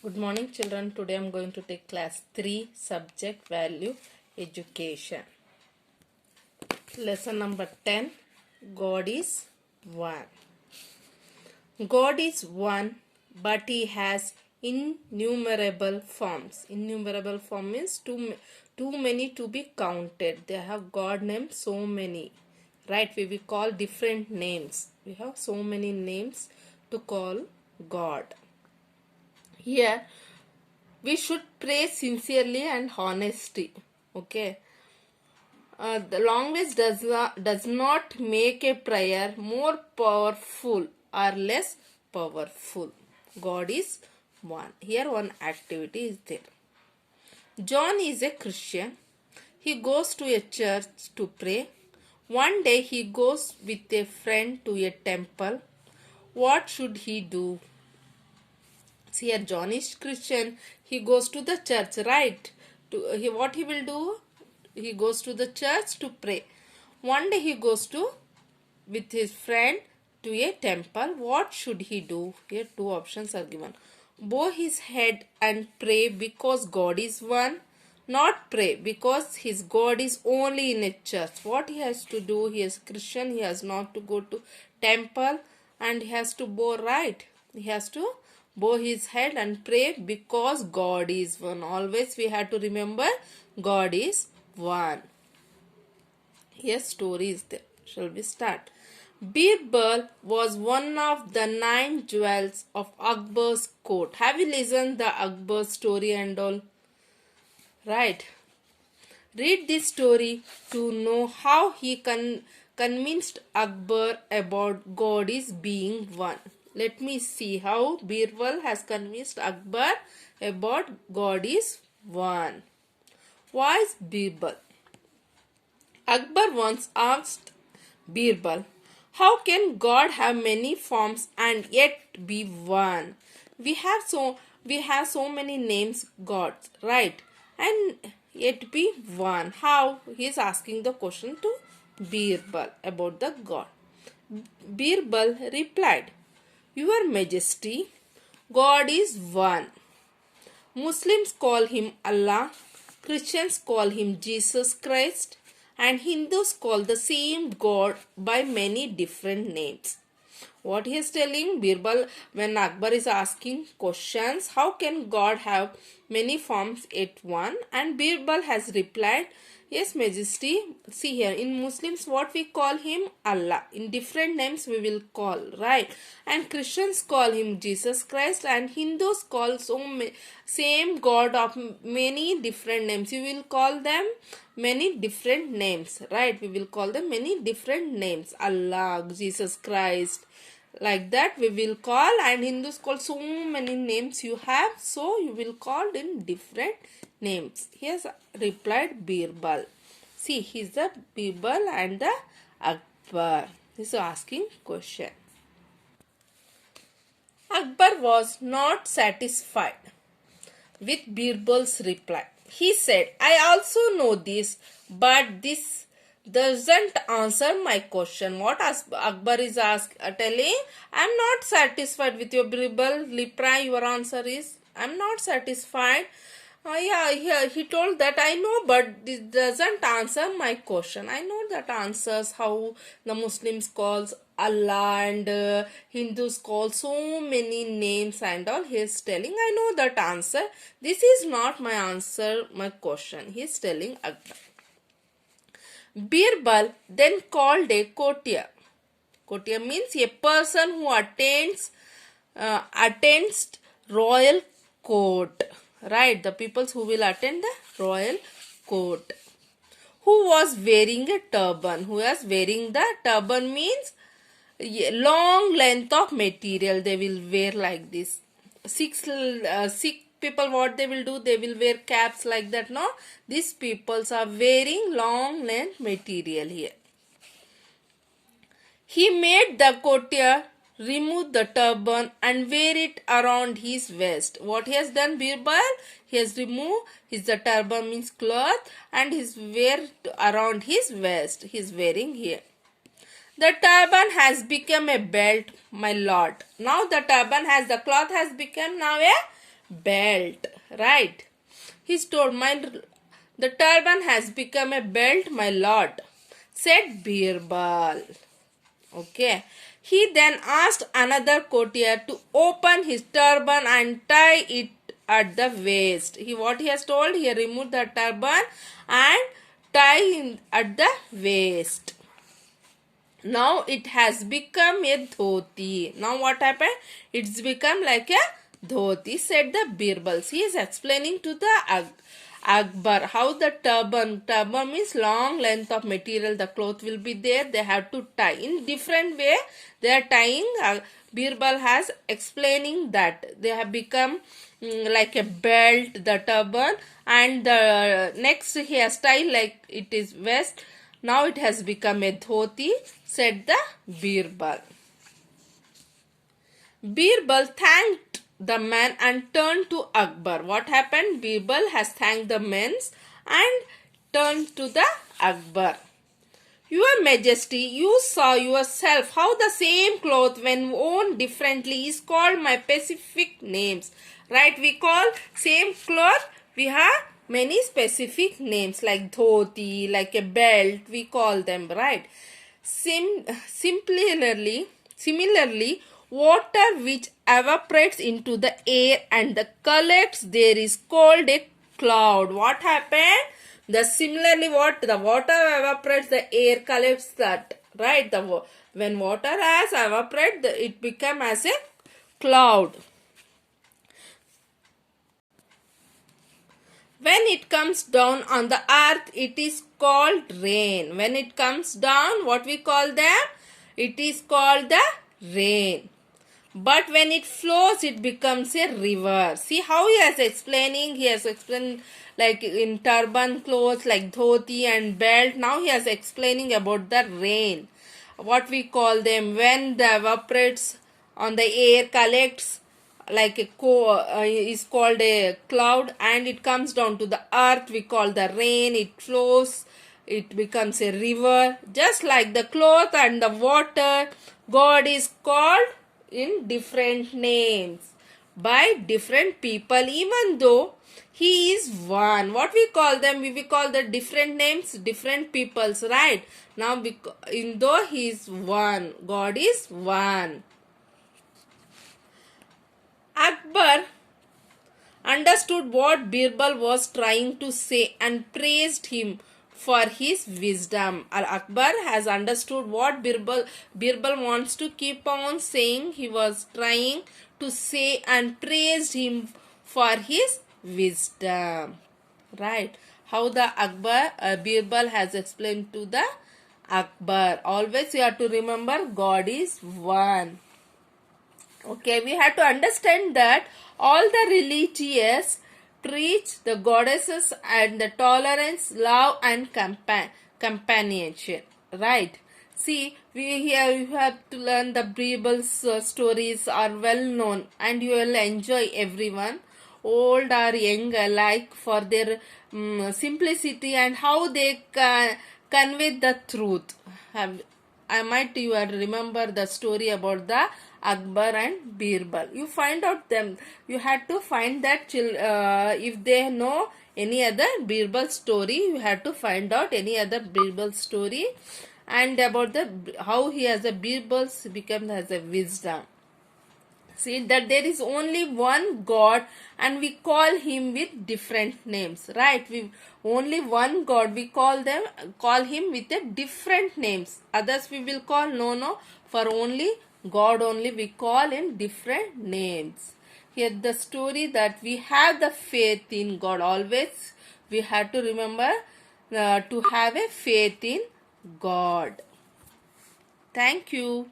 Good morning children. Today I am going to take class 3 subject value education. Lesson number 10. God is one. God is one, but he has innumerable forms. Innumerable form means too many to be counted. They have God names so many. Right? We will call different names. We have so many names to call God. Here we should pray sincerely and honesty. Okay. The language does not make a prayer more powerful or less powerful. God is one. Here one activity is there. John is a Christian. He goes to a church to pray. One day he goes with a friend to a temple. What should he do? See, here John is Christian. He goes to the church, right? What he will do? He goes to the church to pray. One day he goes with his friend to a temple. What should he do? Here two options are given. Bow his head and pray because God is one. Not pray because his God is only in a church. What he has to do? He is Christian. He has not to go to temple and he has to bow, right. He has to bow his head and pray because God is one. Always we have to remember God is one. Here story is there. Shall we start? Birbal was one of the 9 jewels of Akbar's court. Have you listened the Akbar story and all? Right. Read this story to know how he convinced Akbar about God is being one. Let me see how Birbal has convinced Akbar about God is one. Why is Birbal? Akbar once asked Birbal, how can God have many forms and yet be one? We have so many names gods, right? And yet be one. How? He is asking the question to Birbal about the God. Birbal replied, Your Majesty, God is one. Muslims call him Allah, Christians call him Jesus Christ, and Hindus call the same God by many different names. What he is telling Birbal, when Akbar is asking questions, how can God have many forms at one? And Birbal has replied, Yes, Majesty. See here, in Muslims what we call him? Allah. In different names we will call, right? And Christians call him Jesus Christ, and Hindus call same God of many different names. You will call them many different names, right? We will call them many different names. Allah, Jesus Christ. Like that we will call, and Hindus call so many names you have, so you will call in different names. He has replied Birbal. See, he is the Birbal and the Akbar. He is asking question. Akbar was not satisfied with Birbal's reply. He said, I also know this, but this doesn't answer my question. What Akbar is telling, I am not satisfied with your Birbal reply. Your answer is, I am not satisfied. He told that I know, but this doesn't answer my question. I know that answers how the Muslims calls Allah and Hindus call so many names and all. He is telling, I know that answer. This is not my answer, my question. He is telling Akbar. Birbal then called a courtier. Courtier means a person who attends royal court. Right, the peoples who will attend the royal court. Who was wearing a turban? Who was wearing the turban means long length of material. They will wear like this. Sikh people, what they will do? They will wear caps like that. No, these peoples are wearing long length material here. He made the courtier remove the turban and wear it around his waist. What he has done, Birbal? He has removed the turban means cloth and his wear around his waist. He is wearing here. The turban has become a belt, my lord. Now the turban has, the cloth has become now a belt, right? He's told, the turban has become a belt, my lord, said Birbal. Okay. He then asked another courtier to open his turban and tie it at the waist. What he has told, he removed the turban and tie it at the waist. Now it has become a dhoti. Now what happened? It's become like a dhoti, said the Birbal. He is explaining to the Akbar how the turban means long length of material, the cloth will be there, they have to tie in different way, they are tying. Birbal has explaining that they have become like a belt, the turban, and the next he has tied like it is vest. Now it has become a dhoti, said the Birbal. Birbal thanked the man and turned to Akbar. What happened? Birbal has thanked the men and turned to the Akbar. Your Majesty, you saw yourself how the same cloth when worn differently is called my specific names. Right? We call same cloth, we have many specific names like dhoti, like a belt, we call them, right? Similarly, water which evaporates into the air and collects there is called a cloud. What happened? Similarly, the water evaporates, the air collects that, right? When water has evaporated, it becomes as a cloud. When it comes down on the earth, it is called rain. When it comes down, what we call them? It is called the rain. But when it flows, it becomes a river. See how he has explaining. He has explained like in turban clothes like dhoti and belt. Now he has explaining about the rain. What we call them, when the evaporates on the air, collects like is called a cloud, and it comes down to the earth, we call the rain. It flows, it becomes a river. Just like the cloth and the water, God is called in different names by different people, even though he is one. What we call them? We call the different names, different peoples, right? Now, in though he is one, God is one. Akbar understood what Birbal was trying to say and praised him for his wisdom. Akbar has understood what Birbal wants to keep on saying. He was trying to say and praised him for his wisdom. Right? How the Birbal has explained to the Akbar. Always you have to remember God is one. Okay, we have to understand that all the religious preach the goddesses and the tolerance, love and companionship. Right? See, you have to learn the Birbal's stories are well known and you will enjoy everyone, old or young alike, for their simplicity and how they convey the truth. You remember the story about the Akbar and Birbal. You find out them. You had to find that if they know any other Birbal story, you had to find out any other Birbal story and about how he has a Birbal become as a wisdom. See that there is only one God and we call him with different names, right? Only one God, we call him with a different names. Others we will call no. For only God only we call in different names. Here the story that we have the faith in God. Always we have to remember to have a faith in God. Thank you.